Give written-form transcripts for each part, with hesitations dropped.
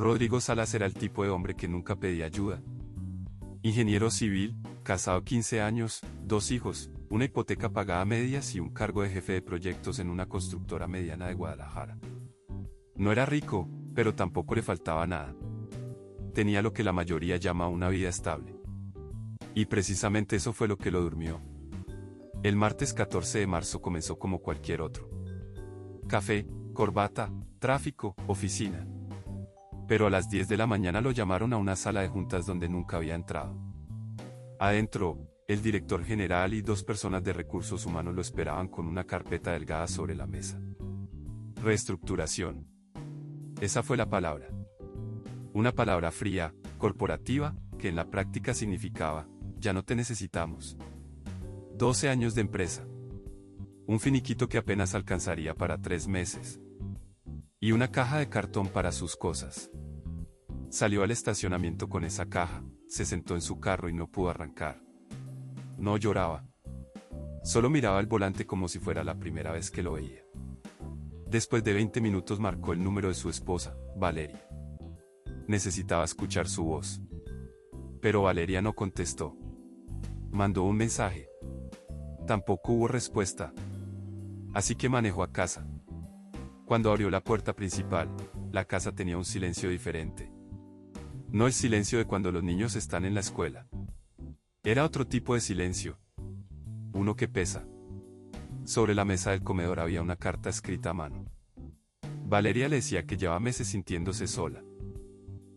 Rodrigo Salas era el tipo de hombre que nunca pedía ayuda. Ingeniero civil, casado 15 años, 2 hijos, una hipoteca pagada a medias y un cargo de jefe de proyectos en una constructora mediana de Guadalajara. No era rico, pero tampoco le faltaba nada. Tenía lo que la mayoría llama una vida estable. Y precisamente eso fue lo que lo durmió. El martes 14 de marzo comenzó como cualquier otro. Café, corbata, tráfico, oficina. Pero a las 10 de la mañana lo llamaron a una sala de juntas donde nunca había entrado. Adentro, el director general y 2 personas de recursos humanos lo esperaban con una carpeta delgada sobre la mesa. Reestructuración. Esa fue la palabra. Una palabra fría, corporativa, que en la práctica significaba, ya no te necesitamos. 12 años de empresa. Un finiquito que apenas alcanzaría para 3 meses. Y una caja de cartón para sus cosas. Salió al estacionamiento con esa caja, se sentó en su carro y no pudo arrancar. No lloraba. Solo miraba el volante como si fuera la primera vez que lo veía. Después de 20 minutos marcó el número de su esposa, Valeria. Necesitaba escuchar su voz. Pero Valeria no contestó. Mandó un mensaje. Tampoco hubo respuesta. Así que manejó a casa. Cuando abrió la puerta principal, la casa tenía un silencio diferente. No el silencio de cuando los niños están en la escuela. Era otro tipo de silencio. Uno que pesa. Sobre la mesa del comedor había una carta escrita a mano. Valeria le decía que llevaba meses sintiéndose sola.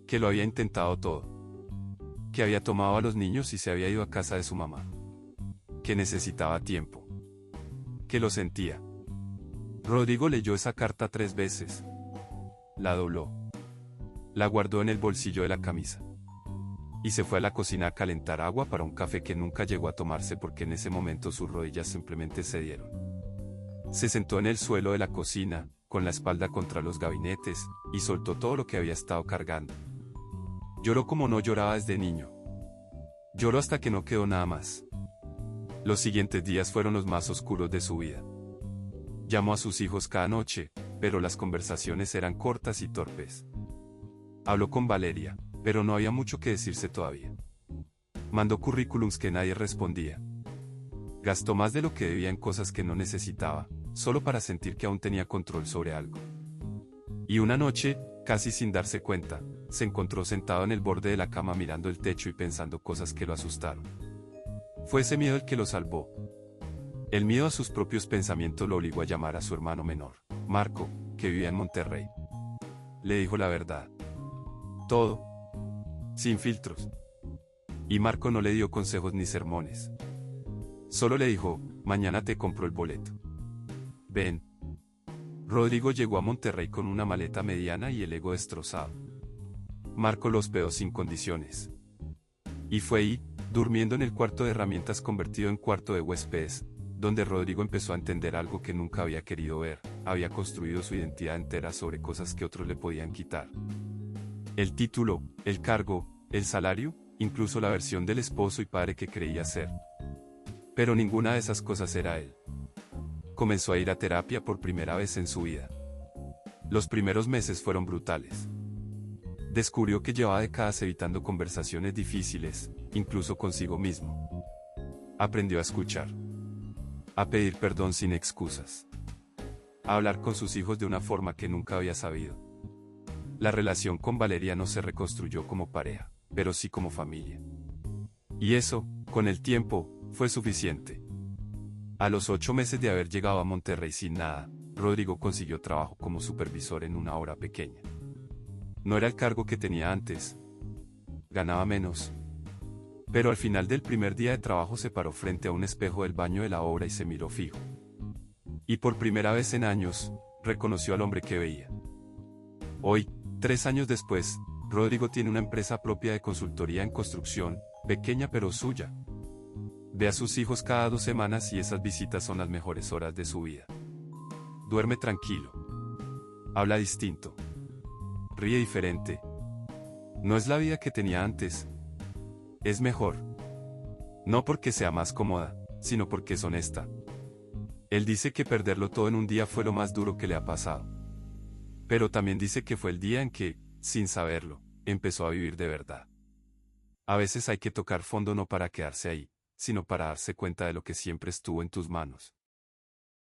Que lo había intentado todo. Que había tomado a los niños y se había ido a casa de su mamá. Que necesitaba tiempo. Que lo sentía. Rodrigo leyó esa carta 3 veces. La dobló. La guardó en el bolsillo de la camisa. Y se fue a la cocina a calentar agua para un café que nunca llegó a tomarse porque en ese momento sus rodillas simplemente cedieron. Se sentó en el suelo de la cocina, con la espalda contra los gabinetes, y soltó todo lo que había estado cargando. Lloró como no lloraba desde niño. Lloró hasta que no quedó nada más. Los siguientes días fueron los más oscuros de su vida. Llamó a sus hijos cada noche, pero las conversaciones eran cortas y torpes. Habló con Valeria, pero no había mucho que decirse todavía. Mandó currículums que nadie respondía. Gastó más de lo que debía en cosas que no necesitaba, solo para sentir que aún tenía control sobre algo. Y una noche, casi sin darse cuenta, se encontró sentado en el borde de la cama mirando el techo y pensando cosas que lo asustaron. Fue ese miedo el que lo salvó. El miedo a sus propios pensamientos lo obligó a llamar a su hermano menor, Marco, que vivía en Monterrey. Le dijo la verdad. Todo. Sin filtros. Y Marco no le dio consejos ni sermones. Solo le dijo, mañana te compro el boleto. Ven. Rodrigo llegó a Monterrey con una maleta mediana y el ego destrozado. Marco lo hospedó sin condiciones. Y fue ahí, durmiendo en el cuarto de herramientas convertido en cuarto de huéspedes, donde Rodrigo empezó a entender algo que nunca había querido ver, había construido su identidad entera sobre cosas que otros le podían quitar. El título, el cargo, el salario, incluso la versión del esposo y padre que creía ser. Pero ninguna de esas cosas era él. Comenzó a ir a terapia por primera vez en su vida. Los primeros meses fueron brutales. Descubrió que llevaba décadas evitando conversaciones difíciles, incluso consigo mismo. Aprendió a escuchar. A pedir perdón sin excusas. A hablar con sus hijos de una forma que nunca había sabido. La relación con Valeria no se reconstruyó como pareja, pero sí como familia. Y eso, con el tiempo, fue suficiente. A los 8 meses de haber llegado a Monterrey sin nada, Rodrigo consiguió trabajo como supervisor en una obra pequeña. No era el cargo que tenía antes. Ganaba menos. Pero al final del primer día de trabajo se paró frente a un espejo del baño de la obra y se miró fijo. Y por primera vez en años, reconoció al hombre que veía. Hoy, 3 años después, Rodrigo tiene una empresa propia de consultoría en construcción, pequeña pero suya. Ve a sus hijos cada 2 semanas y esas visitas son las mejores horas de su vida. Duerme tranquilo. Habla distinto. Ríe diferente. No es la vida que tenía antes. Es mejor. No porque sea más cómoda, sino porque es honesta. Él dice que perderlo todo en un día fue lo más duro que le ha pasado. Pero también dice que fue el día en que sin saberlo, empezó a vivir de verdad. A veces hay que tocar fondo no para quedarse ahí, sino para darse cuenta de lo que siempre estuvo en tus manos.